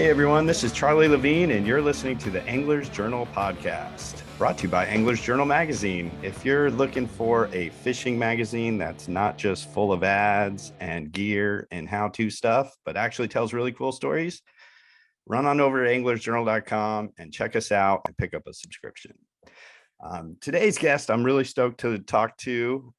Hey everyone, this is Charlie Levine, and you're listening to the Angler's Journal podcast, brought to you by Angler's Journal magazine. If you're looking for a fishing magazine that's not just full of ads and gear and how-to stuff, but actually tells really cool stories, run on over to anglersjournal.com and check us out and pick up a subscription. Today's guest, I'm really stoked to talk to.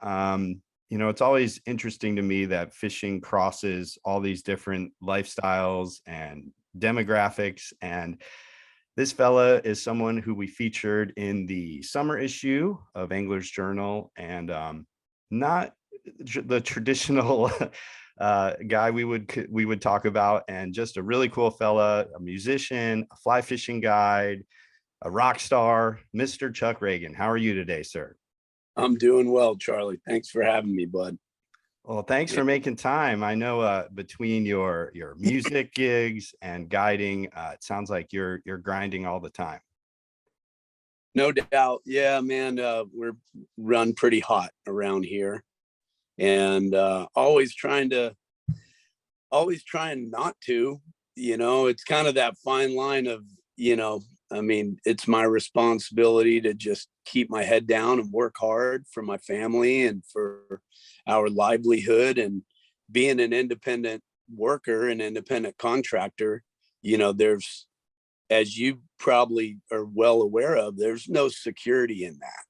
It's always interesting to me that fishing crosses all these different lifestyles and demographics, and this fella is someone who we featured in the summer issue of Angler's Journal, and not the traditional guy we would talk about, and just a really cool fella, a musician, a fly fishing guide, a rock star, Mr. Chuck Ragan. How are you today, sir? I'm doing well, Charlie. Thanks for having me, bud. Well, thanks for making time. I know between your music gigs and guiding, it sounds like you're grinding all the time. No doubt. Yeah, man, we're run pretty hot around here, and always trying not to, it's kind of that fine line of, it's my responsibility to just keep my head down and work hard for my family and for our livelihood. And being an independent worker, an independent contractor, there's, as you probably are well aware of, there's no security in that.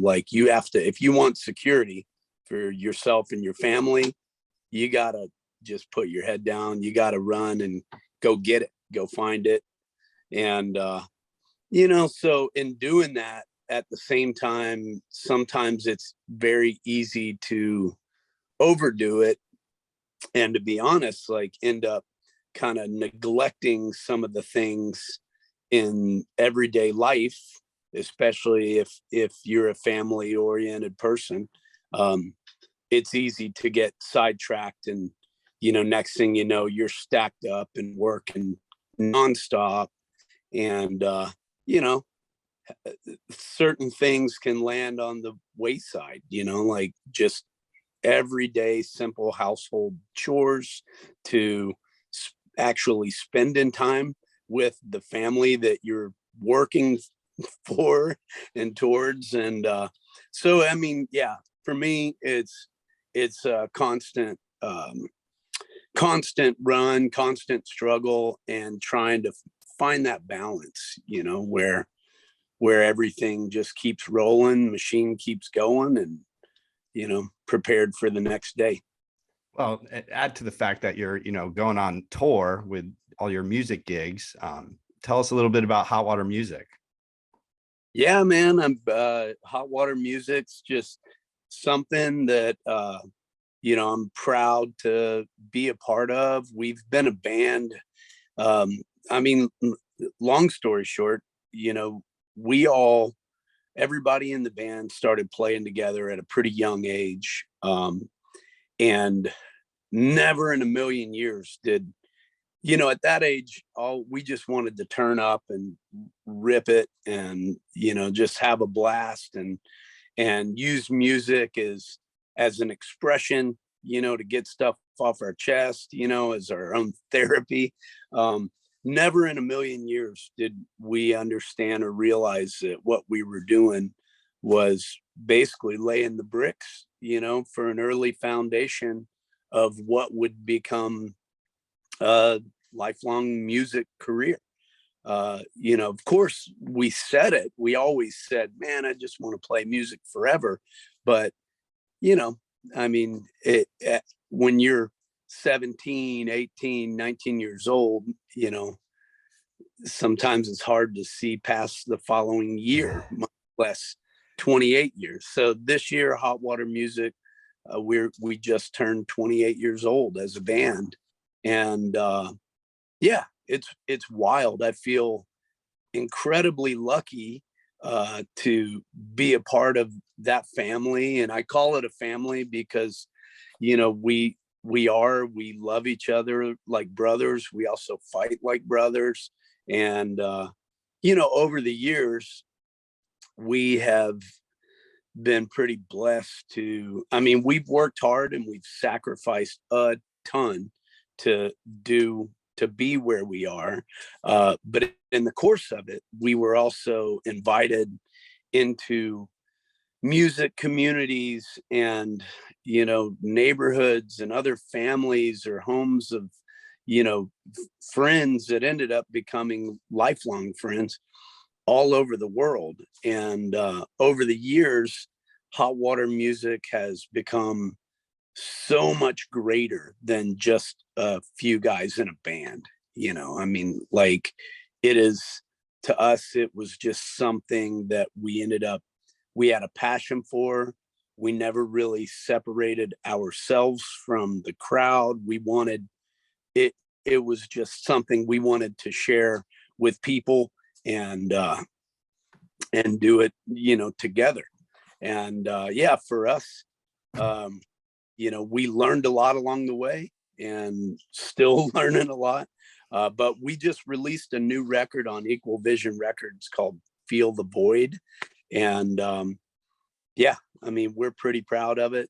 Like, you have to, if you want security for yourself and your family, you gotta just put your head down. You gotta run and go get it, go find it. And, so in doing that, at the same time, sometimes it's very easy to overdo it. And to be honest, like, end up kind of neglecting some of the things in everyday life, especially if you're a family oriented person. It's easy to get sidetracked, and, next thing you know, you're stacked up and working nonstop. And, certain things can land on the wayside, like just everyday simple household chores, to actually spending time with the family that you're working for and towards. And so, yeah, for me, it's a constant run, constant struggle, and trying to find that balance, where everything just keeps rolling, machine keeps going, and, prepared for the next day. Well, add to the fact that you're, going on tour with all your music gigs. Tell us a little bit about Hot Water Music. Yeah, man, Hot Water Music's just something that, I'm proud to be a part of. We've been a band. Long story short, everybody in the band started playing together at a pretty young age. And never in a million years did, at that age, we just wanted to turn up and rip it, and, just have a blast, and use music as an expression, to get stuff off our chest, as our own therapy. Never in a million years did we understand or realize that what we were doing was basically laying the bricks, for an early foundation of what would become a lifelong music career. Of course, we always said, man, I just want to play music forever. But, when you're 17, 18, 19 years old, sometimes it's hard to see past the following year, much less 28 years. So this year, Hot Water Music, we just turned 28 years old as a band. And yeah, it's wild. I feel incredibly lucky to be a part of that family. And I call it a family because, we love each other like brothers. We also fight like brothers. And, over the years, we have been pretty blessed we've worked hard and we've sacrificed a ton to do to be where we are. But in the course of it, we were also invited into music communities and, you know, neighborhoods and other families or homes of, you know, friends that ended up becoming lifelong friends all over the world. And over the years, hot water music has become so much greater than just a few guys in a band. You know, I mean, like, it is, to us, it was just something that we had a passion for. We never really separated ourselves from the crowd. We wanted it, it was just something we wanted to share with people, and do it, you know, together. And yeah, for us, you know, we learned a lot along the way and still learning a lot. But we just released a new record on Equal Vision Records called Feel the Void. And yeah, I mean, we're pretty proud of it.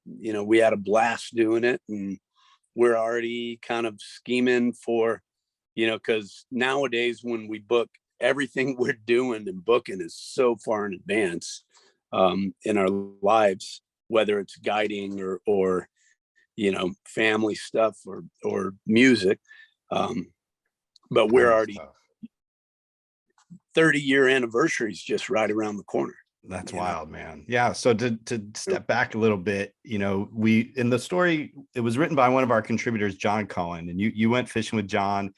You know, we had a blast doing it, and we're already kind of scheming for, you know, because nowadays when we book, everything we're doing and booking is so far in advance in our lives, whether it's guiding or you know, family stuff or music. But we're already 30-year anniversary is just right around the corner. That's wild, man. Yeah. So to step back a little bit, you know, we, in the story, it was written by one of our contributors, John Cohen, and you went fishing with John,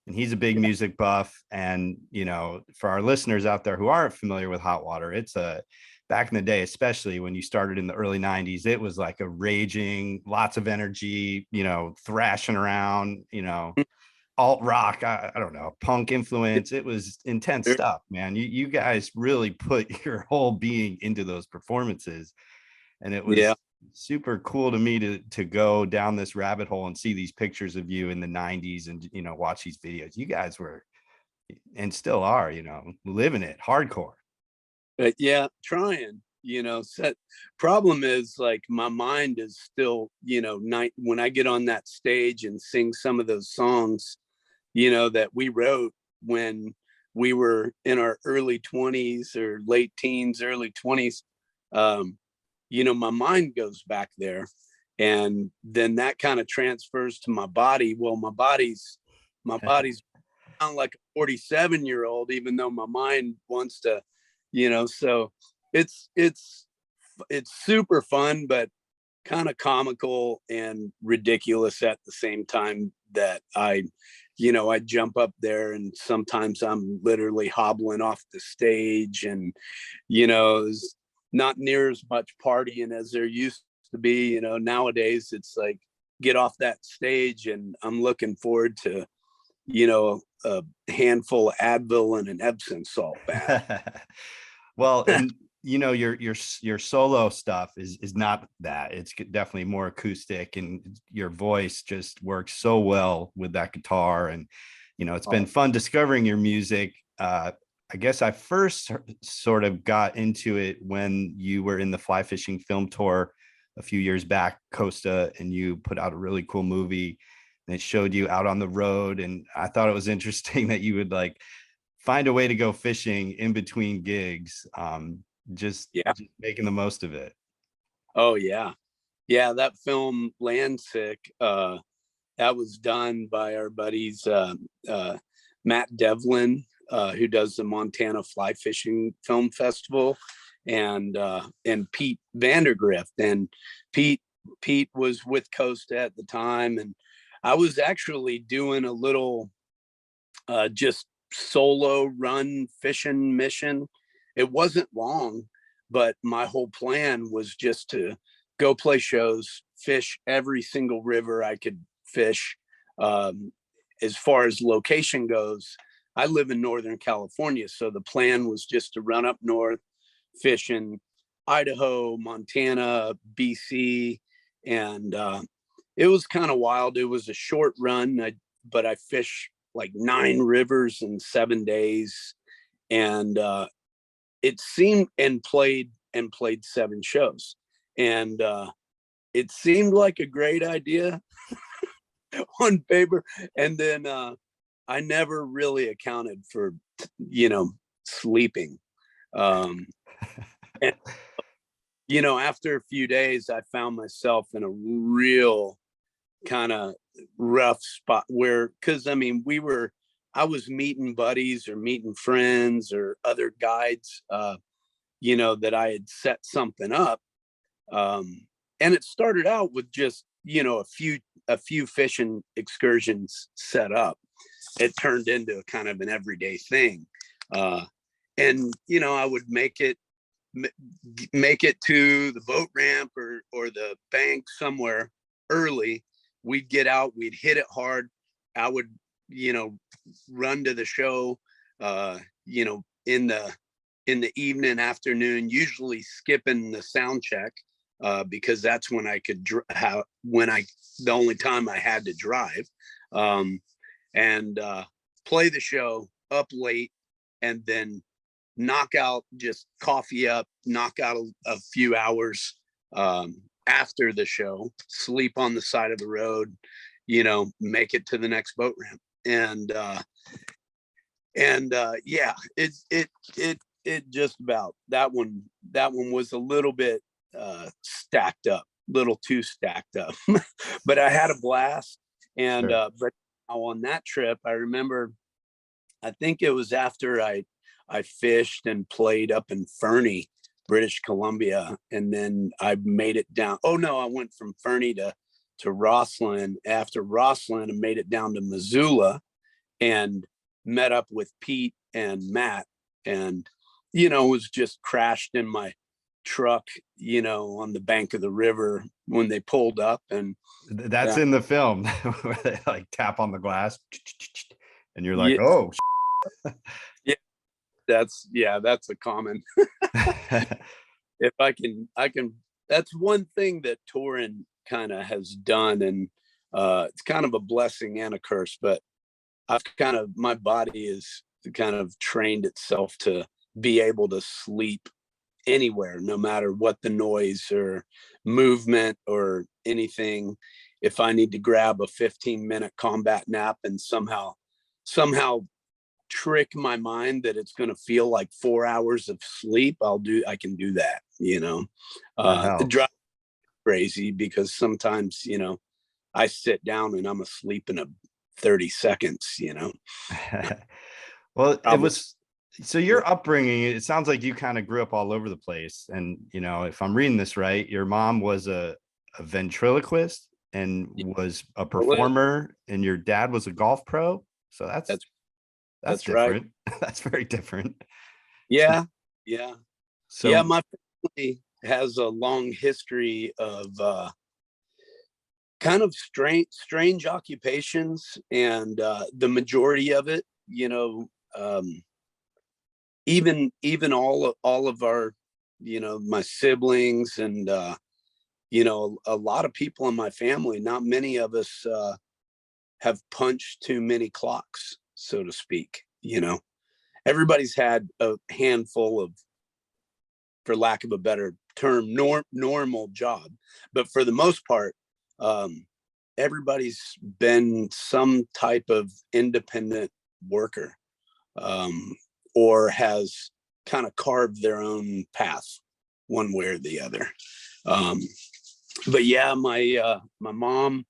and he's a big music buff. And, you know, for our listeners out there who aren't familiar with hot water, it's back in the day, especially when you started in the early 90s, it was like a raging, lots of energy, you know, thrashing around, you know, alt rock, I don't know, punk influence. It was intense stuff, man. You guys really put your whole being into those performances, and it was super cool to me to go down this rabbit hole and see these pictures of you in the 90s and, you know, watch these videos. You guys were, and still are, you know, living it hardcore. Yeah, trying, you know. Problem is, like, my mind is still, you know, when I get on that stage and sing some of those songs, you know, that we wrote when we were in our early 20s or late teens, early 20s. You know, my mind goes back there, and then that kind of transfers to my body. Well, my body's sound like a 47-year-old, even though my mind wants to, you know. So it's super fun, but kind of comical and ridiculous at the same time, that you know, I jump up there and sometimes I'm literally hobbling off the stage, and, you know, there's not near as much partying as there used to be. You know, nowadays it's like, get off that stage and I'm looking forward to, you know, a handful of Advil and an Epsom salt bath. Well, and you know, your solo stuff is not that. It's definitely more acoustic, and your voice just works so well with that guitar. And, you know, it's been fun discovering your music. I guess I first sort of got into it when you were in the fly fishing film tour a few years back, Costa, and you put out a really cool movie, and it showed you out on the road. And I thought it was interesting that you would like find a way to go fishing in between gigs. Just making the most of it. Oh yeah. Yeah, that film Land Sick, that was done by our buddies Matt Devlin, who does the Montana Fly Fishing Film Festival, and Pete Vandergrift. And Pete was with Costa at the time, and I was actually doing a little just solo run fishing mission. It wasn't long, but my whole plan was just to go play shows, fish every single river I could fish. As far as location goes, I live in Northern California, so the plan was just to run up north, fish in Idaho, Montana, BC, and it was kind of wild. It was a short run, but I fished like 9 rivers in 7 days, and it seemed, and played 7 shows, and it seemed like a great idea. on paper. And then I never really accounted for, sleeping. And, after a few days, I found myself in a real kind of rough spot where, because I was meeting buddies or meeting friends or other guides, that I had set something up. And it started out with just, a few fishing excursions set up. It turned into kind of an everyday thing. And, I would make it to the boat ramp or the bank somewhere early. We'd get out, we'd hit it hard. I would, run to the show, in the evening, afternoon, usually skipping the sound check, because that's when I could the only time I had to drive, and play the show up late, and then just coffee up, knock out a few hours after the show, sleep on the side of the road, make it to the next boat ramp. And yeah, it just about, that one was a little bit stacked up, little too stacked up. But I had a blast. And Sure. but on that trip, I remember, I think it was after I fished and played up in Fernie, British Columbia, and then I made it down. Oh no, I went from Fernie to Rossland. After Rossland, I made it down to Missoula and met up with Pete and Matt, and was just crashed in my truck, on the bank of the river when they pulled up. And That's in the film where they like tap on the glass and you're like, yeah, oh. yeah, that's a common. If I can, that's one thing that touring kind of has done. And it's kind of a blessing and a curse, but my body is kind of trained itself to be able to sleep anywhere, no matter what the noise or movement or anything. If I need to grab a 15-minute combat nap and somehow trick my mind that it's going to feel like 4 hours of sleep, I can do that. That It helps. drives me crazy because sometimes, I sit down and I'm asleep in 30 seconds. Well, it Probably. was, so your upbringing, it sounds like you kind of grew up all over the place. And, if I'm reading this right, your mom was a ventriloquist and was a performer, and your dad was a golf pro. So that's That's right. different. That's very different. Yeah. Yeah. Yeah. So My family has a long history of kind of strange occupations, and the majority of it, even all of our, my siblings and a lot of people in my family, not many of us have punched too many clocks, so to speak. Everybody's had a handful of, for lack of a better term, normal job, but for the most part, everybody's been some type of independent worker, or has kind of carved their own path one way or the other. But yeah, my mom,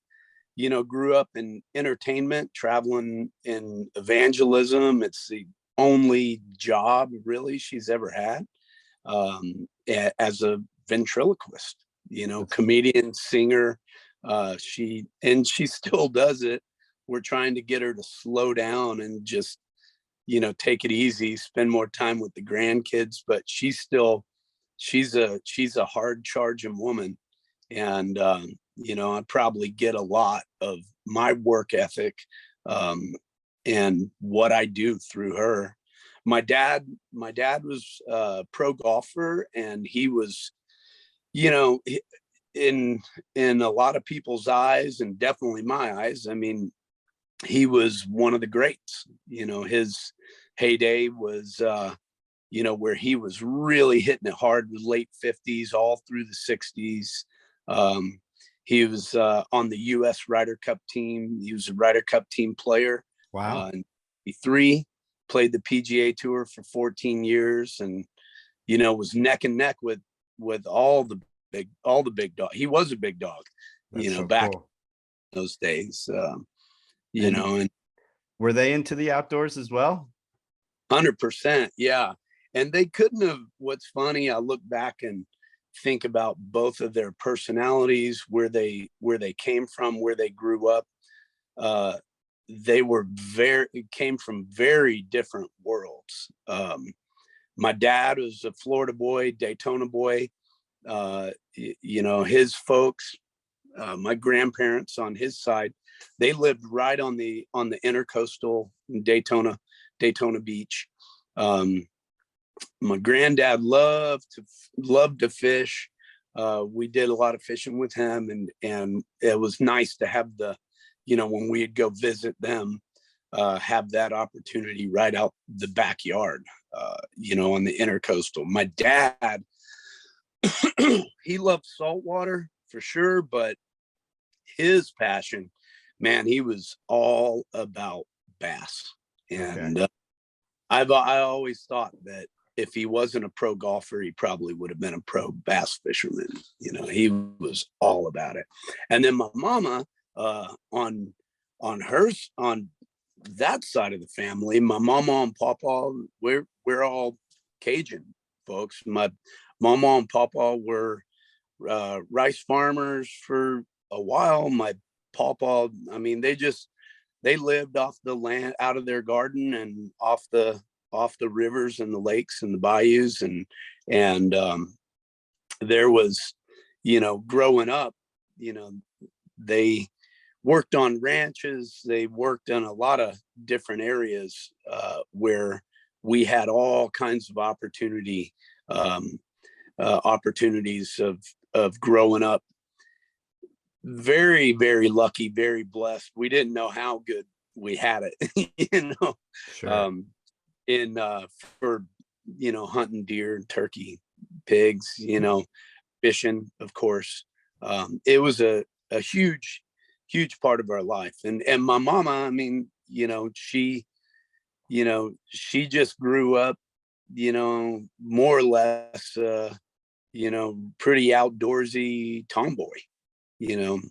grew up in entertainment, traveling in evangelism. It's the only job really she's ever had, as a ventriloquist, comedian, singer. She still does it. We're trying to get her to slow down and just, take it easy, spend more time with the grandkids, but she's a hard charging woman. And, I probably get a lot of my work ethic, and what I do through her. My dad was a pro golfer, and he was, in a lot of people's eyes, and definitely my eyes, he was one of the greats. His heyday was, where he was really hitting it hard, the late 50s, all through the 60s. He was on the U.S. Ryder Cup team. He was a Ryder Cup team player. Wow. Three played the PGA Tour for 14 years, and was neck and neck with all the big dog. He was a big dog, That's so back cool. in those days. And were they into the outdoors as well? 100%, yeah. And they couldn't have. What's funny, I look back and think about both of their personalities, where they came from, where they grew up. They came from very different worlds. My dad was a Florida boy, Daytona boy. His folks, my grandparents on his side, they lived right on the intercoastal in Daytona Beach. My granddad loved to fish. We did a lot of fishing with him, and it was nice to have when we'd go visit them, have that opportunity right out the backyard, on the intercoastal. My dad, he loved saltwater for sure, but his passion, man, he was all about bass. And Okay. I always thought that if he wasn't a pro golfer, he probably would have been a pro bass fisherman. He was all about it. And then my mama, on that side of the family, my mama and papa, we're all Cajun folks. My mama and papa were rice farmers for a while. My papa, I mean, they lived off the land, out of their garden, and off the rivers and the lakes and the bayous, and there was, growing up, they worked on ranches. They worked in a lot of different areas where we had all kinds of opportunities of growing up. Very, very lucky, very blessed. We didn't know how good we had it, Sure. For hunting deer and turkey, pigs, fishing, of course. It was a huge part of our life. And my mama, I mean, she just grew up, more or less, pretty outdoorsy tomboy. Well,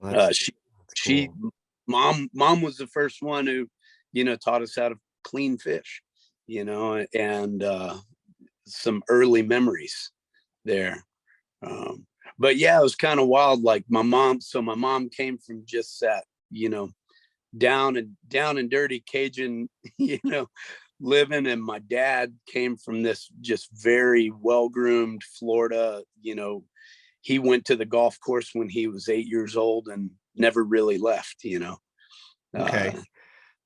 that's She cool. mom was the first one who, taught us how to clean fish, and some early memories there. But yeah, it was kind of wild. Like my mom came from just that, down and dirty Cajun, living, and my dad came from this just very well-groomed Florida. He went to the golf course when he was 8 years old and never really left. Okay.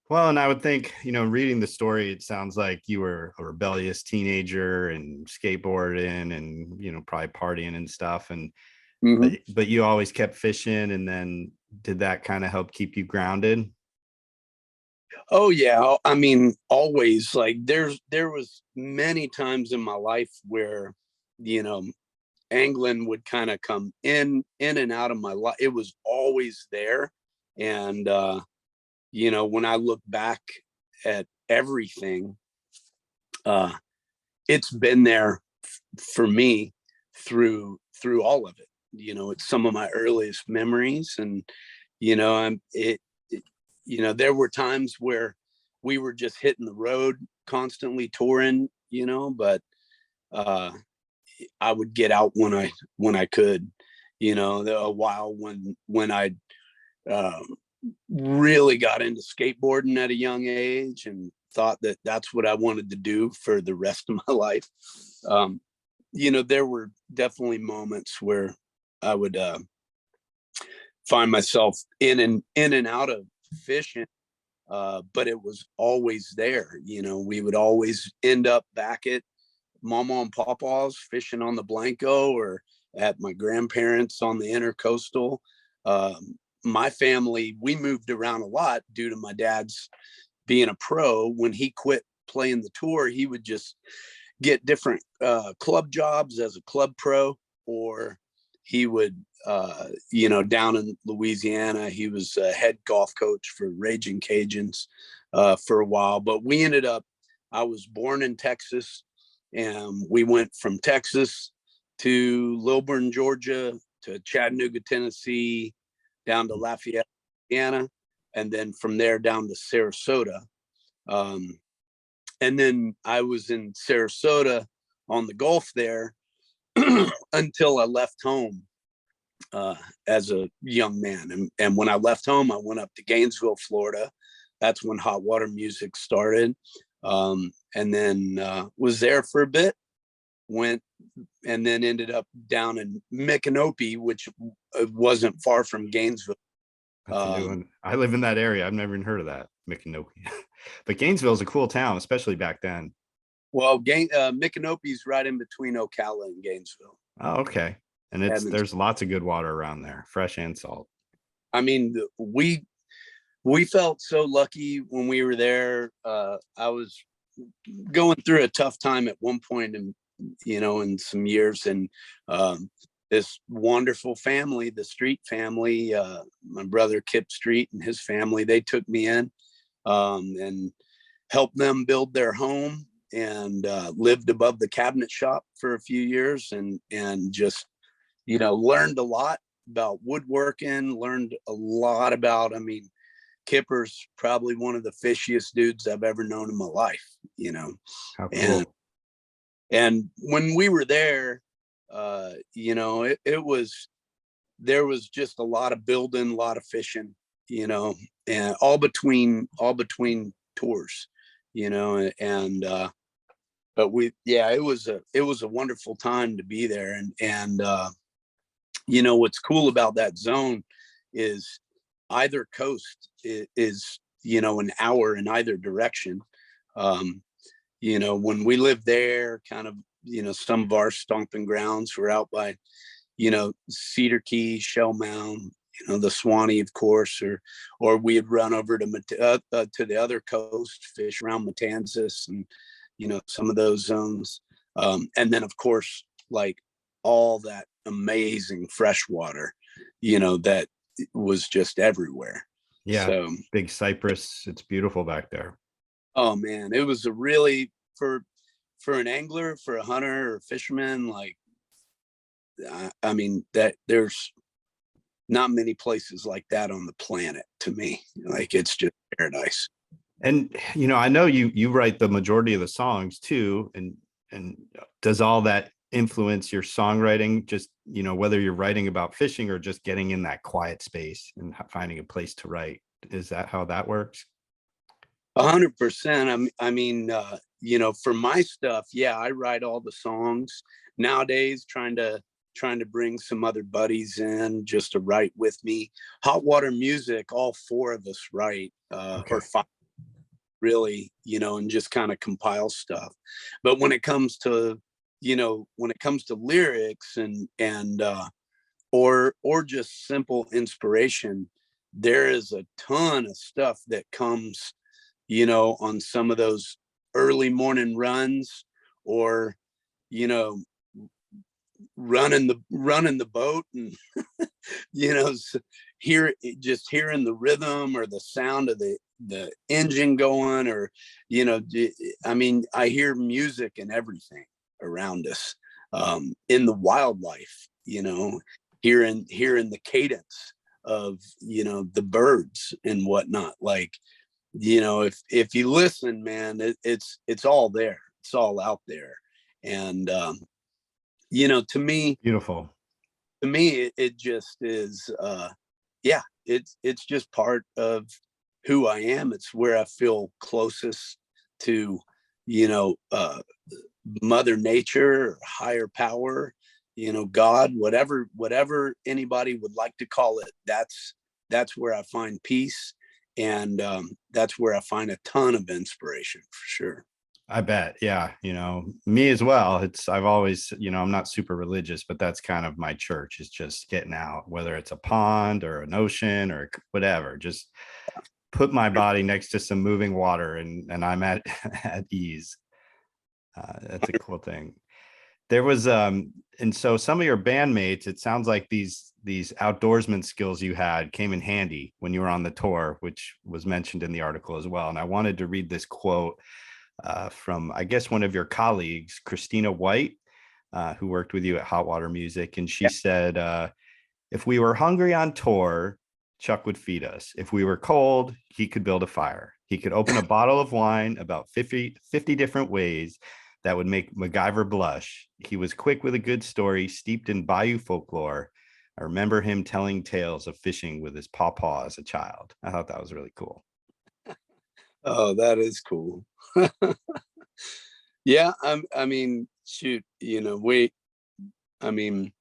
Well, and I would think, reading the story, it sounds like you were a rebellious teenager and skateboarding and, probably partying and stuff. And, Mhm. but you always kept fishing. And then did that kind of help keep you grounded? Oh yeah, I mean, always. Like there was many times in my life where, you know, angling would kind of come in and out of my life. It was always there. And when I look back at everything, uh it's been there for me through all of it. It's some of my earliest memories. And I'm it there were times where we were just hitting the road constantly touring, but uh I would get out when I could. A while when I uh, really got into skateboarding at a young age and thought that that's what I wanted to do for the rest of my life. um there were definitely moments where I would find myself in and out of fishing, but it was always there. We would always end up back at mama and papa's fishing on the Blanco, or at my grandparents on the intercoastal. My family, we moved around a lot due to my dad's being a pro. When he quit playing the tour, he would just get different club jobs as a club pro, or he would, down in Louisiana, he was a head golf coach for Raging Cajuns for a while. But we ended up, I was born in Texas, and we went from Texas to Lilburn, Georgia, to Chattanooga, Tennessee, down to Lafayette, Indiana, and then from there down to Sarasota. And then I was in Sarasota on the Gulf there until I left home as a young man. And when I left home, I went up to Gainesville, Florida. That's when hot water music started. And then was there for a bit, went and then ended up down in Micanopy, which wasn't far from Gainesville. That's a new one. I live in that area. I've never even heard of that, Micanopy. But Gainesville is a cool town, especially back then. Well, Micanopy's right in between Ocala and Gainesville. Oh, okay. And there's lots of good water around there, fresh and salt. I mean, we felt so lucky when we were there. I was going through a tough time at one point in some years, and this wonderful family, the Street family, my brother Kip Street and his family, they took me in and helped them build their home, and lived above the cabinet shop for a few years, and just learned a lot about woodworking, learned a lot about, Kipper's probably one of the fishiest dudes I've ever known in my life, How cool. And when we were there, there was just a lot of building, a lot of fishing, and all between tours, and but it was a wonderful time to be there. And what's cool about that zone is either coast is an hour in either direction. When we lived there, kind of, some of our stomping grounds were out by, Cedar Key, Shell Mound, the Swanee, of course, or we'd run over to the other coast, fish around Matanzas and, some of those zones. And then, of course, like all that amazing fresh water, that was just everywhere. Yeah. So, Big Cypress. It's beautiful back there. Oh man, it was a really, for an angler, for a hunter or a fisherman, like, that there's not many places like that on the planet to me. Like, it's just paradise. And I know you write the majority of the songs too, and does all that influence your songwriting, just whether you're writing about fishing or just getting in that quiet space and finding a place to write? Is that how that works? 100%. For my stuff, yeah, I write all the songs nowadays, trying to bring some other buddies in just to write with me. Hot water music, all four of us write, Okay. or five, really, and just kind of compile stuff. But when it comes to lyrics and or just simple inspiration, there is a ton of stuff that comes on some of those early morning runs, or running the boat, and hearing the rhythm or the sound of the engine going, or I hear music and everything around us, in the wildlife, hearing the cadence of the birds and whatnot. Like, if you listen, man, it's all there, it's all out there. And to me, Beautiful. it just is, it's just part of who I am. It's where I feel closest to Mother Nature, or higher power, God, whatever anybody would like to call it. That's where I find peace, and that's where I find a ton of inspiration, for sure. I bet. Yeah. Me as well. I've always, I'm not super religious, but that's kind of my church, is just getting out, whether it's a pond or an ocean or whatever, just put my body next to some moving water, and I'm at ease. That's a cool thing. There was and so some of your bandmates, it sounds like these outdoorsman skills you had came in handy when you were on the tour, which was mentioned in the article as well. And I wanted to read this quote from, I guess, one of your colleagues, Christina White, who worked with you at Hot Water Music. And she said, if we were hungry on tour, Chuck would feed us. If we were cold, he could build a fire. He could open a bottle of wine about 50 different ways that would make MacGyver blush. He was quick with a good story steeped in bayou folklore. I remember him telling tales of fishing with his pawpaw as a child. I thought that was really cool. Oh, that is cool. Yeah, I mean, shoot, I mean,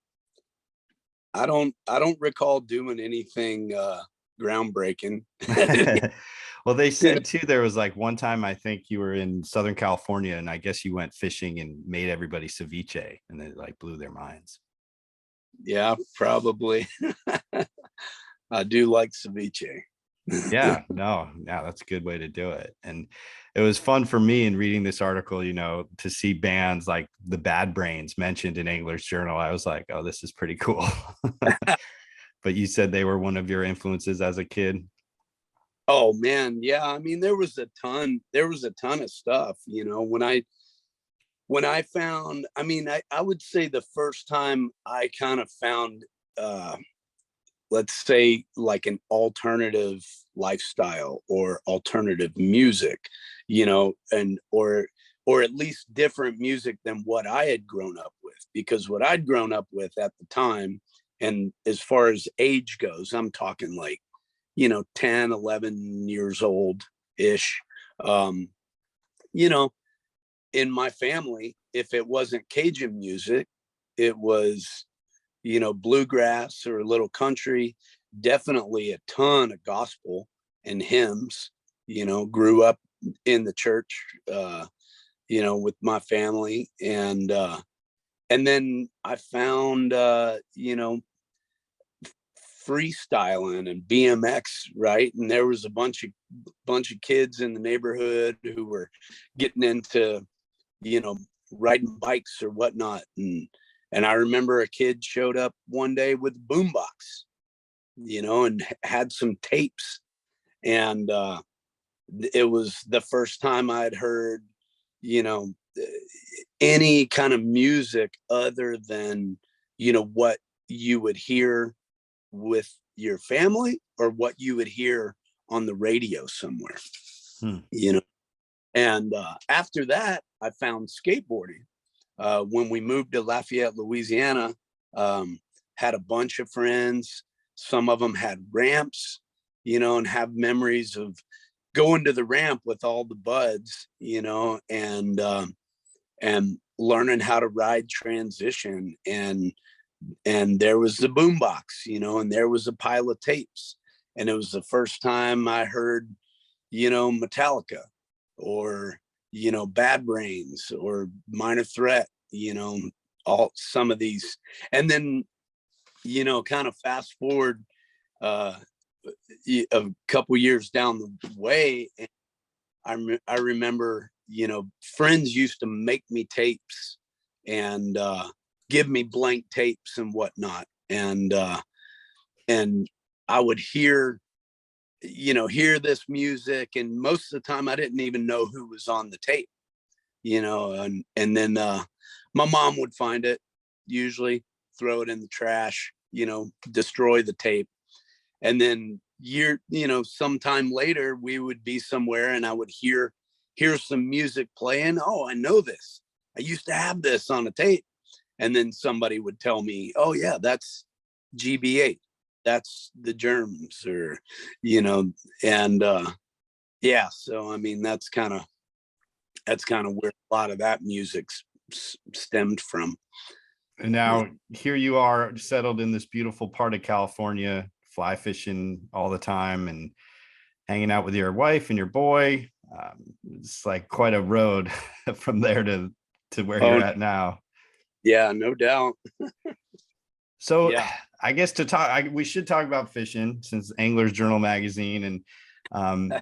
I don't recall doing anything groundbreaking. Well, they You know, said too, there was like one time I think you were in Southern California and I guess you went fishing and made everybody ceviche and it like blew their minds. yeah, probably. I do like ceviche. Yeah, no, yeah, that's a good way to do it. And it was fun for me in reading this article, to see bands like the Bad Brains mentioned in English Journal. I was like, oh, this is pretty cool. But you said they were one of your influences as a kid. Oh man, yeah. I mean, there was a ton of stuff, when I found, I would say the first time I kind of found let's say like an alternative lifestyle or alternative music, and or at least different music than what I had grown up with, because what I'd grown up with at the time, and as far as age goes, I'm talking like 10, 11 years old ish. um you know in my family, if it wasn't Cajun music, it was bluegrass or a little country, definitely a ton of gospel and hymns. Grew up in the church, with my family, and then I found, freestyling and BMX, right? And there was a bunch of kids in the neighborhood who were getting into, you know, riding bikes or whatnot. And I remember a kid showed up one day with a boombox, and had some tapes. And it was the first time I'd heard, you know, any kind of music other than, what you would hear with your family or what you would hear on the radio somewhere, Hmm. And after that, I found skateboarding. When we moved to Lafayette, Louisiana, had a bunch of friends. Some of them had ramps, and have memories of going to the ramp with all the buds, and learning how to ride transition. And there was the boombox, and there was a pile of tapes. And it was the first time I heard, Metallica, or, Bad Brains, or Minor Threat, all some of these. And then, kind of fast forward a couple years down the way, and I remember, friends used to make me tapes and give me blank tapes and whatnot. And I would hear this music, and most of the time I didn't even know who was on the tape, and then my mom would find it, usually throw it in the trash, destroy the tape. And then sometime later we would be somewhere and I would hear some music playing. Oh, I know this. I used to have this on a tape. And then somebody would tell me, oh yeah, that's GB8. That's the Germs, or, and yeah. So, I mean, that's kind of where a lot of that music stemmed from. And now here you are settled in this beautiful part of California, fly fishing all the time and hanging out with your wife and your boy. It's like quite a road from there to where Oh, you're at now. yeah, no doubt. So Yeah. I guess we should talk about fishing since Angler's Journal magazine. And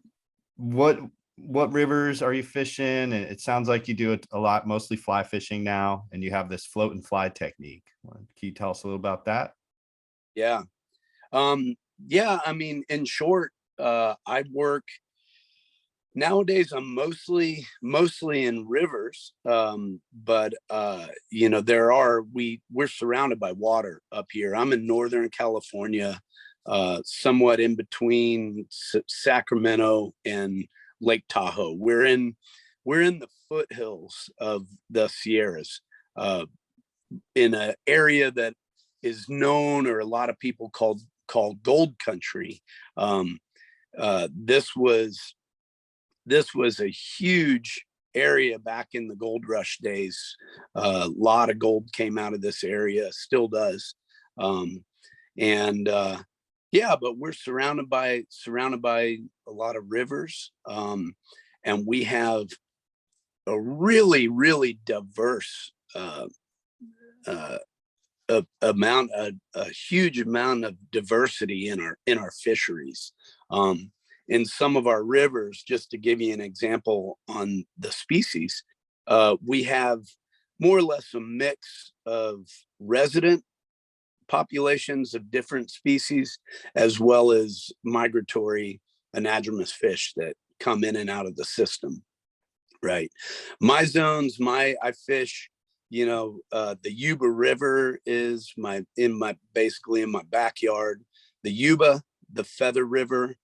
what what rivers are you fishing? And it sounds like you do it a lot, mostly fly fishing now, and you have this float and fly technique. Can you tell us a little about that? Yeah. Yeah, I mean, in short, I work nowadays. I'm mostly in rivers. But you know, we're surrounded by water up here. I'm in Northern California, somewhat in between Sacramento and Lake Tahoe. We're in the foothills of the Sierras, uh, in an area that is known, or a lot of people call gold country. Um, this was a huge area back in the gold rush days. A lot of gold came out of this area, still does. Um, and Yeah, but we're surrounded by a lot of rivers, and we have a really diverse uh, a huge amount of diversity in our fisheries. In some of our rivers, just to give you an example on the species, we have more or less a mix of resident populations of different species, as well as migratory anadromous fish that come in and out of the system. Right. My zones, I fish, the Yuba River is basically in my backyard. The Yuba, the Feather River,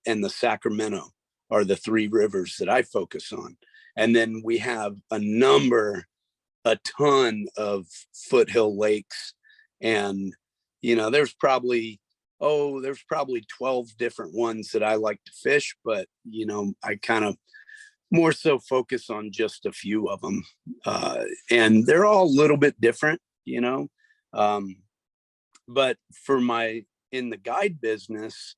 and the Sacramento are the three rivers that I focus on. And then we have a ton of foothill lakes. And, there's probably 12 different ones that I like to fish, but, I kind of more so focus on just a few of them. And they're all a little bit different, um, but in the guide business,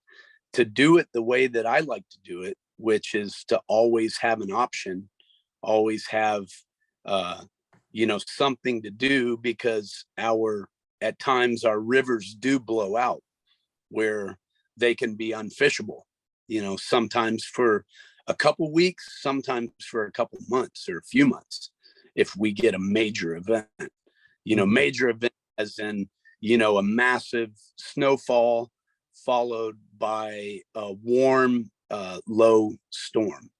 to do it the way that I like to do it, which is to always have an option, always have, something to do, because at times our rivers do blow out where they can be unfishable, sometimes for a couple weeks, sometimes for a couple months or a few months, if we get a major event. Major event as in, a massive snowfall followed by a warm, low storm,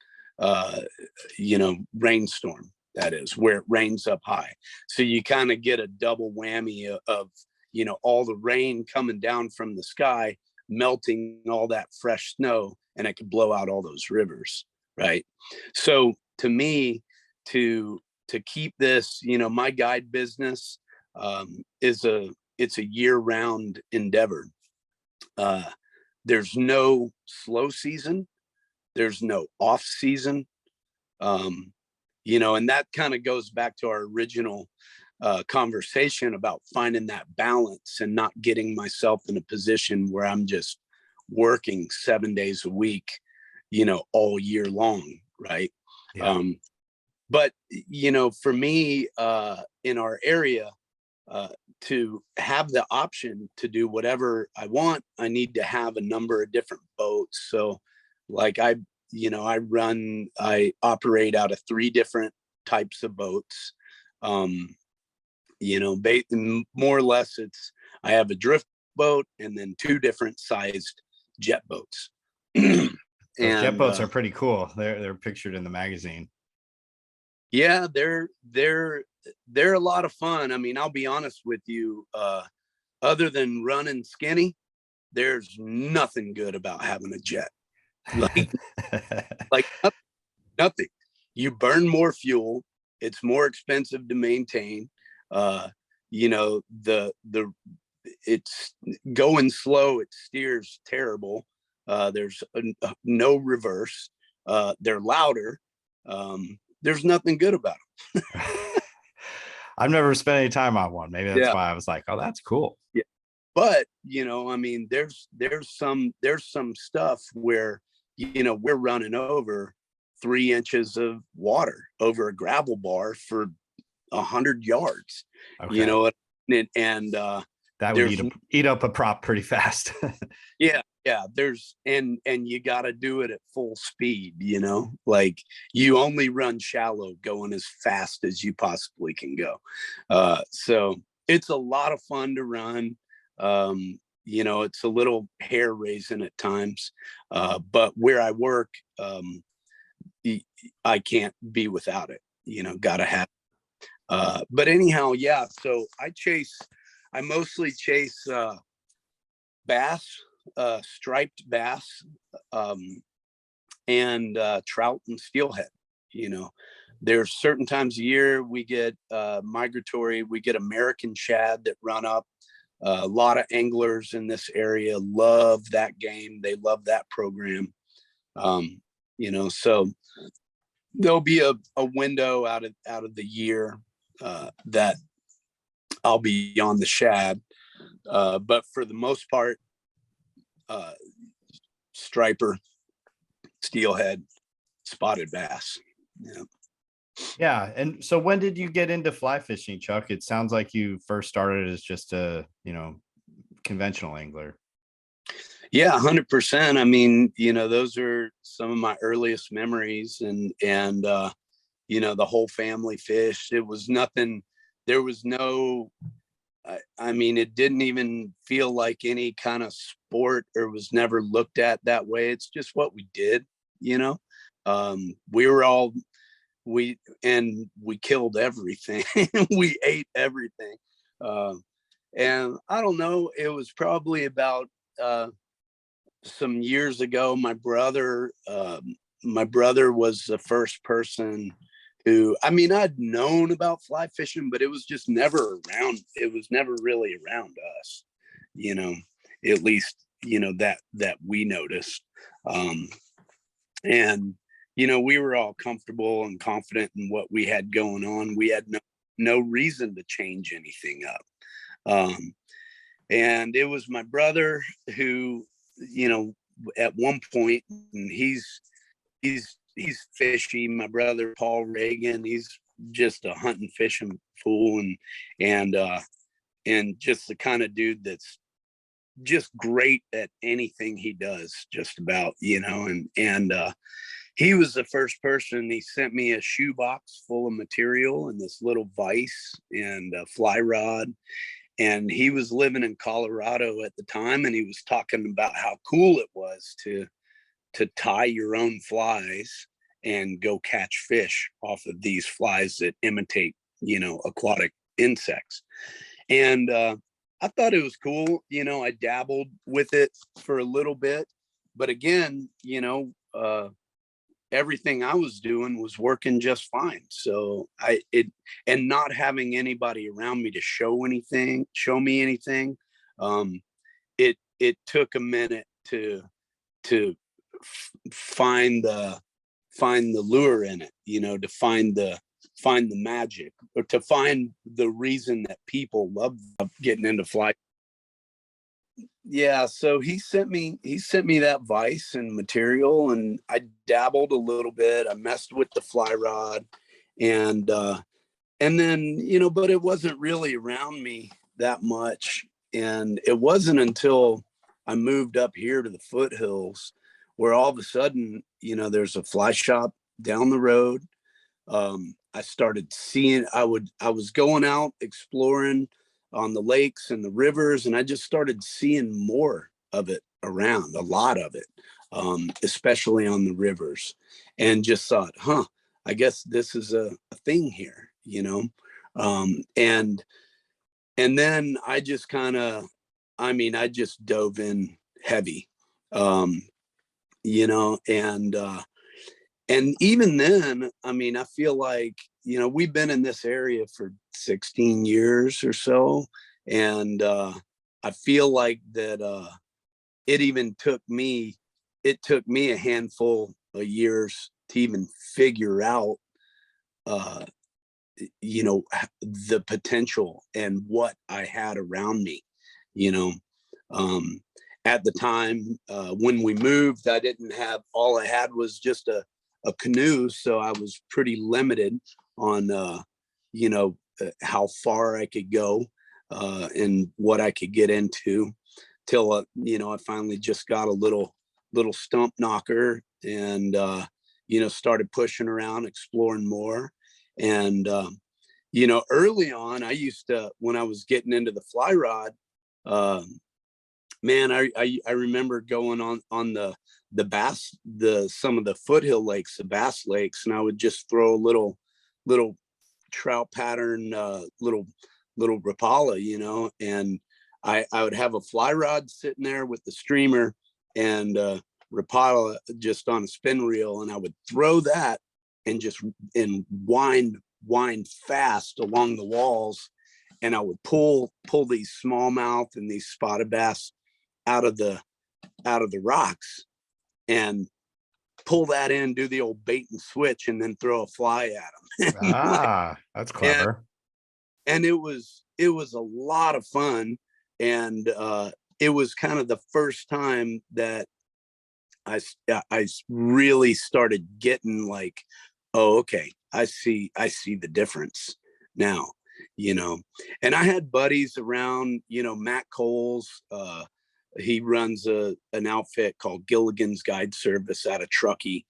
rainstorm, that is, where it rains up high. So you kind of get a double whammy of, all the rain coming down from the sky, melting all that fresh snow, and it could blow out all those rivers. Right. So to me, to keep this, my guide business, it's a year-round endeavor. There's no slow season, there's no off season. And that kind of goes back to our original conversation about finding that balance and not getting myself in a position where I'm just working 7 days a week, all year long. Right. Yeah. But, for me, in our area, to have the option to do whatever I want, I need to have a number of different boats. So like I operate out of 3 different types of boats. More or less I have a drift boat and then 2 different sized jet boats. Those jet boats are pretty cool. They're pictured in the magazine. Yeah, they're a lot of fun. I mean, I'll be honest with you, other than running skinny, there's nothing good about having a jet. Like nothing. You burn more fuel. It's more expensive to maintain. It's going slow. It steers terrible. There's no reverse. They're louder. There's nothing good about them. I've never spent any time on one. Maybe that's why I was like, oh, that's cool. Yeah. But, I mean, there's some stuff where, we're running over 3 inches of water over a gravel bar for 100 yards, Okay. and that would eat up a prop pretty fast. Yeah. Yeah, there's and you got to do it at full speed, you know, like you only run shallow going as fast as you possibly can go. So it's a lot of fun to run. You know, it's a little hair raising at times, but where I work, I can't be without it, you know, gotta have. But anyhow, yeah, so I mostly chase bass, striped bass, um, and trout and steelhead. You know, there's certain times a year we get migratory, we get American shad that run up. A lot of anglers in this area love that game. They love that program. Um, you know, so there'll be a window out of the year that I'll be on the shad. But for the most part, uh, striper, steelhead, spotted bass. Yeah. Yeah. And so when did you get into fly fishing, Chuck? It sounds like you first started as just a, conventional angler. Yeah, 100%. I mean, you know, those are some of my earliest memories, and you know, the whole family fished. It was nothing. There was no. I mean, it didn't even feel like any kind of sport, or was never looked at that way. It's just what we did, you know. We were all we killed everything. We ate everything. Uh, and I don't know. It was probably about some years ago. My brother was the first person who, I mean, I'd known about fly fishing, but it was just never around. It was never really around us, you know, at least, you know, that we noticed. Um, and, you know, we were all comfortable and confident in what we had going on. We had no reason to change anything up. Um, and it was my brother who, you know, at one point, and he's fishy. My brother Paul Ragan, he's just a hunting fishing fool, and just the kind of dude that's just great at anything he does, just about, you know. And he was the first person. He sent me a shoebox full of material and this little vise and a fly rod. And he was living in Colorado at the time, and he was talking about how cool it was to tie your own flies and go catch fish off of these flies that imitate, you know, aquatic insects. And I thought it was cool. You know, I dabbled with it for a little bit, but again, you know, everything I was doing was working just fine. So and not having anybody around me to show me anything. Um, it took a minute to find the lure in it, you know, to find the magic, or to find the reason that people love getting into fly. Yeah, so he sent me that vise and material, and I dabbled a little bit. I messed with the fly rod, and then, you know, but it wasn't really around me that much. And it wasn't until I moved up here to the foothills where all of a sudden, you know, there's a fly shop down the road. I started seeing, I was going out exploring on the lakes and the rivers, and I just started seeing more of it around, a lot of it, especially on the rivers, and just thought, I guess this is a thing here, you know. And then I just kind of, I mean, I just dove in heavy, um, you know, and even then, I mean, I feel like, you know, we've been in this area for 16 years or so. And I feel like that it even it took me a handful of years to even figure out, uh, you know, the potential and what I had around me, you know. Um, at the time, when we moved, I didn't have, all I had was just a canoe. So I was pretty limited on, you know, how far I could go and what I could get into. you know, I finally just got a little stump knocker, and you know, started pushing around, exploring more. And you know, early on, I used to, when I was getting into the fly rod, man, I remember going on the bass, some of the foothill lakes, the bass lakes, and I would just throw little trout pattern, little Rapala, you know, and I would have a fly rod sitting there with the streamer and Rapala just on a spin reel, and I would throw that and just wind fast along the walls, and I would pull these smallmouth and these spotted bass out of the rocks and pull that in, do the old bait and switch, and then throw a fly at them. Ah, that's clever. And it was a lot of fun. And it was kind of the first time that I really started getting like, oh, okay, I see the difference now, you know. And I had buddies around, you know, Matt Coles, he runs an outfit called Gilligan's Guide Service out of Truckee.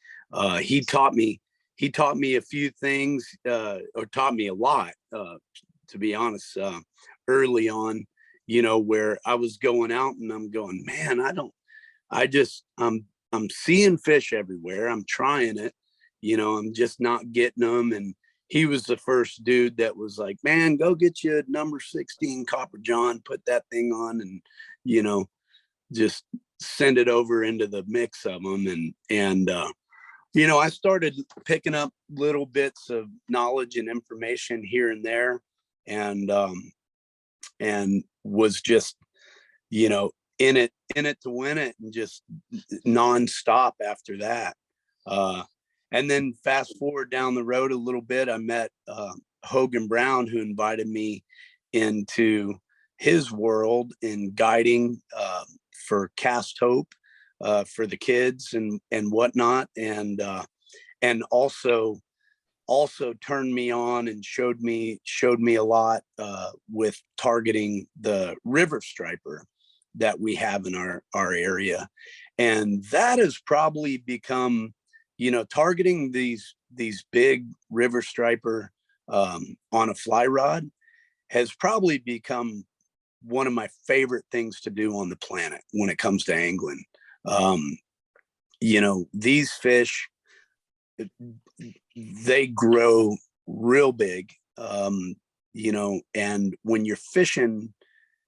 He taught me a few things, or taught me a lot, to be honest, early on, you know, where I was going out and I'm going, man, I'm seeing fish everywhere. I'm trying it, you know, I'm just not getting them. And he was the first dude that was like, man, go get you a number 16 Copper John, put that thing on, and, you know, just send it over into the mix of them. And you know, I started picking up little bits of knowledge and information here and there, and was just, you know, in it to win it, and just nonstop after that. And then fast forward down the road a little bit, I met Hogan Brown, who invited me into his world in guiding for Cast Hope, for the kids and whatnot, and also turned me on and showed me a lot with targeting the river striper that we have in our area. And that has probably become, you know, targeting these big river striper on a fly rod has probably become one of my favorite things to do on the planet when it comes to angling. You know, these fish, they grow real big, you know, and when you're fishing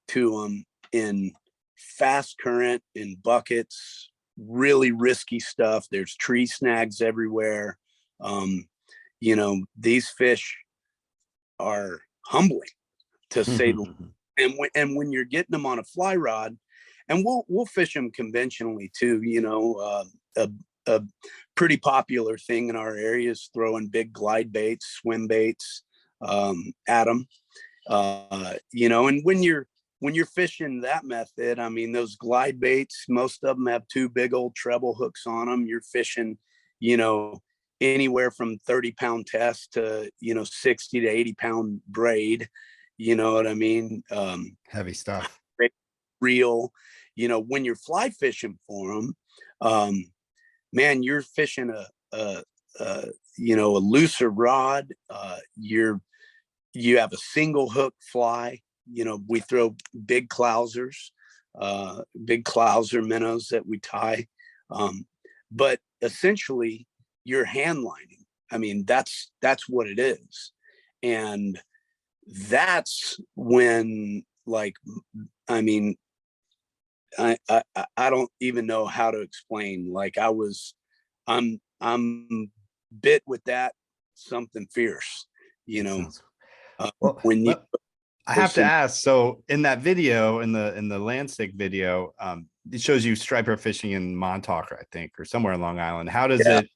to them in fast current, in buckets, really risky stuff, there's tree snags everywhere. You know, these fish are humbling, to say the least. And when you're getting them on a fly rod, and we'll fish them conventionally too, you know, a pretty popular thing in our area is throwing big glide baits, swim baits at them. You know, and when you're fishing that method, I mean, those glide baits, most of them have two big old treble hooks on them. You're fishing, you know, anywhere from 30-pound test to, you know, 60 to 80-pound braid. You know what I mean? Heavy stuff. Real, you know, when you're fly fishing for them, man, you're fishing a you know, a looser rod. You have a single hook fly. You know, we throw big clousers, big clouser minnows that we tie. But essentially you're hand lining. I mean, that's what it is. And that's when, like, I mean, I don't even know how to explain. Like, I'm bit with that something fierce, you know. Well, when you I have to ask, so in that video, in the land stick video, it shows you striper fishing in Montauk, I think, or somewhere in Long Island. How does it,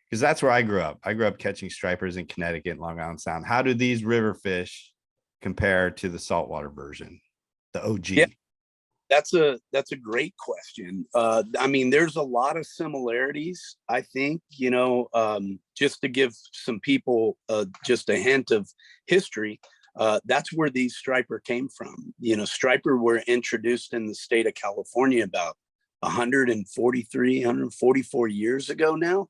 because that's where I grew up. I grew up catching stripers in Connecticut, Long Island Sound. How do these river fish compare to the saltwater version, the OG? Yeah, that's a great question. I mean, there's a lot of similarities, I think, you know. Just to give some people just a hint of history, That's where these striper came from. Striper were introduced in the state of California about 143, 144 years ago now,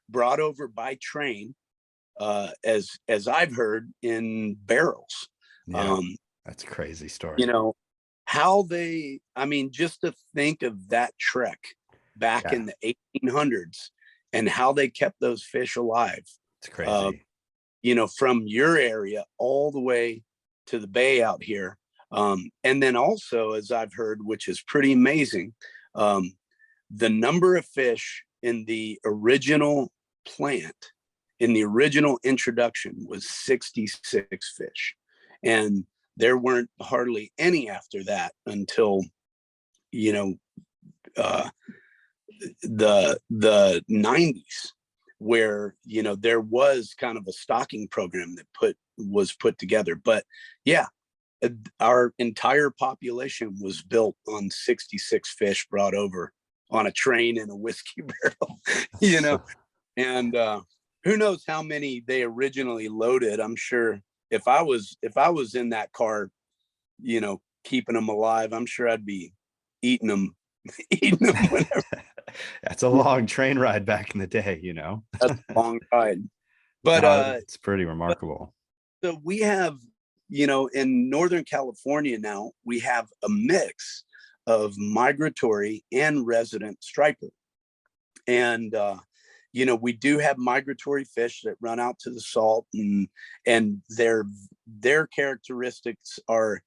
brought over by train, as I've heard, in barrels. Yeah, that's a crazy story. Just to think of that trek back in the 1800s and how they kept those fish alive. It's crazy. From your area all the way to the bay out here. And then also, as I've heard, which is pretty amazing, the number of fish in the original plant, in the original introduction, was 66 fish. And there weren't hardly any after that until, the 90s, where there was kind of a stocking program that was put together. But yeah, our entire population was built on 66 fish brought over on a train in a whiskey barrel. And who knows how many they originally loaded. I'm sure if I was in that car, keeping them alive, I'm sure I'd be eating them whenever. That's a long train ride back in the day, That's a long ride. But it's pretty remarkable. So we have, in Northern California now, we have a mix of migratory and resident striper. And we do have migratory fish that run out to the salt, and their characteristics are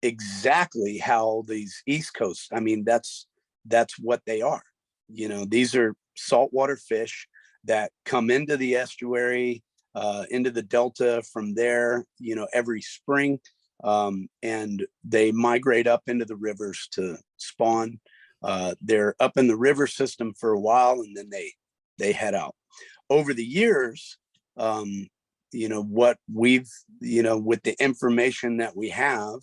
exactly how these East Coast, that's what they are. These are saltwater fish that come into the estuary, into the Delta from there, every spring. And they migrate up into the rivers to spawn. They're up in the river system for a while, and then they head out. Over the years, what we've, with the information that we have,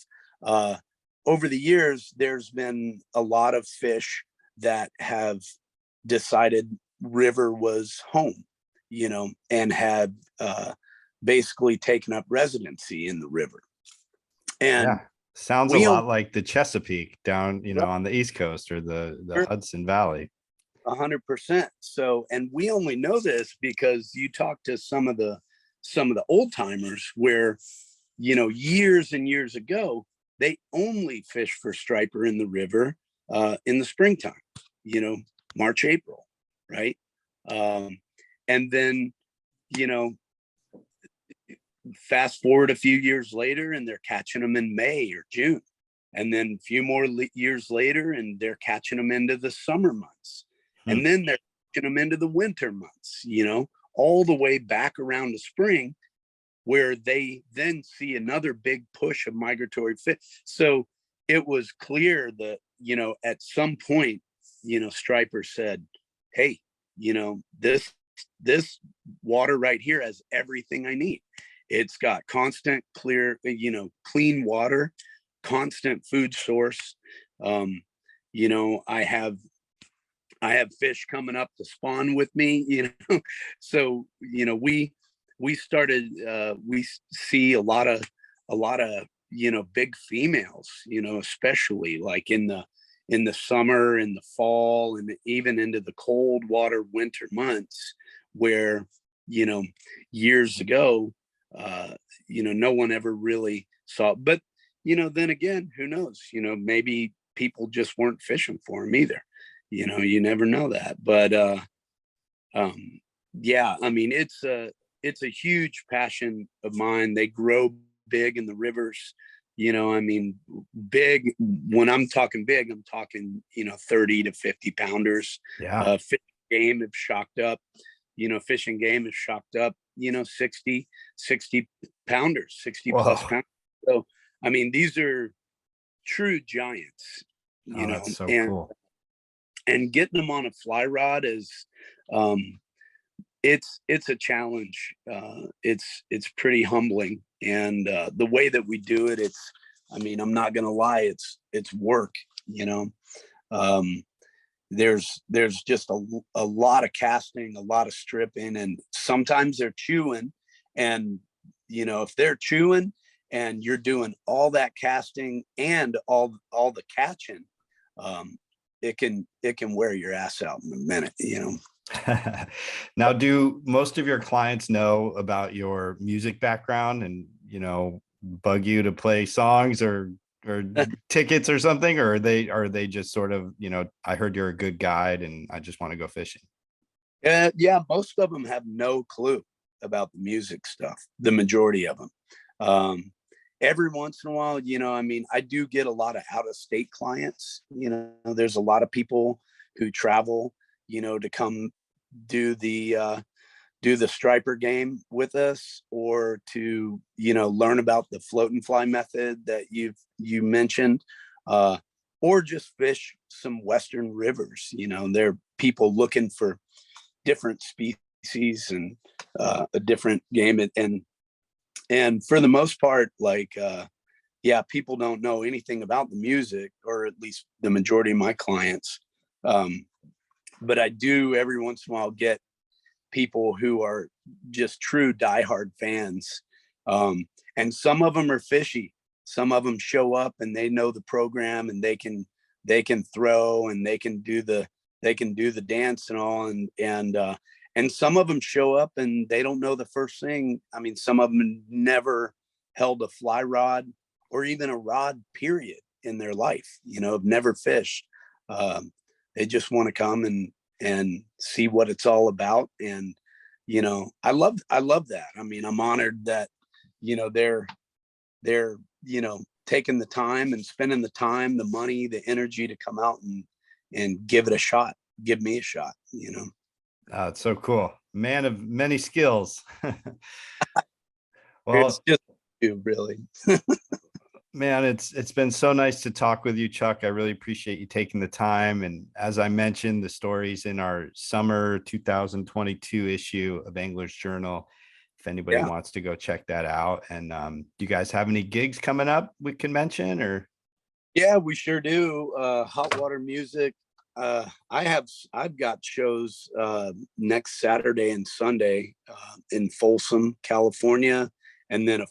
over the years, there's been a lot of fish that have decided river was home, and had basically taken up residency in the river. And sounds a lot like the Chesapeake down, on the East Coast, or the Hudson Valley. 100%. So, and we only know this because you talk to some of the old timers where, years and years ago, they only fish for striper in the river in the springtime, March, April, right? And then, fast forward a few years later, and they're catching them in May or June. And then a few more years later, and they're catching them into the summer months. And then they're catching them into the winter months, all the way back around the spring, where they then see another big push of migratory fish. So it was clear that, at some point, striper said, hey, this water right here has everything I need. It's got constant, clear, clean water, constant food source. I have fish coming up to spawn with me, so, we started, we see a lot of, big females, especially like in the summer, in the fall, and even into the cold water winter months, where, years ago, no one ever really saw. But, then again, who knows, maybe people just weren't fishing for them either. You never know that. But yeah, it's a huge passion of mine. They grow big in the rivers, big. When I'm talking big, I'm talking 30 to 50 pounders. Yeah. Fish game have shocked up, fishing game is shocked up, 60 pounders, 60 plus pounders. So these are true giants, that's so cool. And getting them on a fly rod is, it's a challenge. It's pretty humbling. And the way that we do it, I'm not going to lie, it's work, there's just a lot of casting, a lot of stripping, and sometimes they're chewing, and if they're chewing and you're doing all that casting and all the catching, it can wear your ass out in a minute. Now, do most of your clients know about your music background and, bug you to play songs or tickets or something? Or are they just sort of, I heard you're a good guide and I just want to go fishing? Yeah, most of them have no clue about the music stuff, the majority of them. Every once in a while, I do get a lot of out of state clients. There's a lot of people who travel, to come do the striper game with us, or to learn about the float and fly method that you mentioned, or just fish some western rivers. There are people looking for different species and a different game, and for the most part, people don't know anything about the music, or at least the majority of my clients. But I do every once in a while get people who are just true diehard fans. And some of them are fishy. Some of them show up and they know the program, and they can throw, and they can do the dance and all. And some of them show up and they don't know the first thing. I mean, some of them never held a fly rod or even a rod period in their life, have never fished. They just want to come and see what it's all about. And, I love that. I mean, I'm honored that, they're, taking the time and spending the time, the money, the energy to come out and give it a shot, give me a shot. It's so cool. Man of many skills. It's Well, just you, really. man, it's been so nice to talk with you, Chuck. I really appreciate you taking the time. And as I mentioned, the stories in our summer 2022 issue of Angler's Journal, if anybody Yeah. wants to go check that out. And do you guys have any gigs coming up we can mention? Or Yeah, we sure do. Hot water music. I've got shows next Saturday and Sunday in Folsom, California, and then a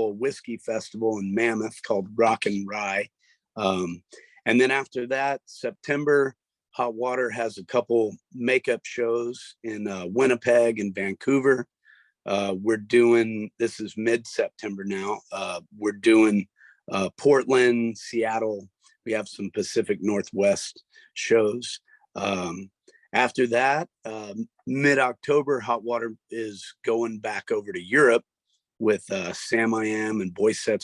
whiskey festival in Mammoth called Rock and Rye. And then after that, September, Hot Water has a couple makeup shows in Winnipeg and Vancouver. This is mid-September now. We're doing Portland, Seattle. We have some Pacific Northwest shows. After that, mid-October, Hot Water is going back over to Europe with Sam I Am and Boy Sets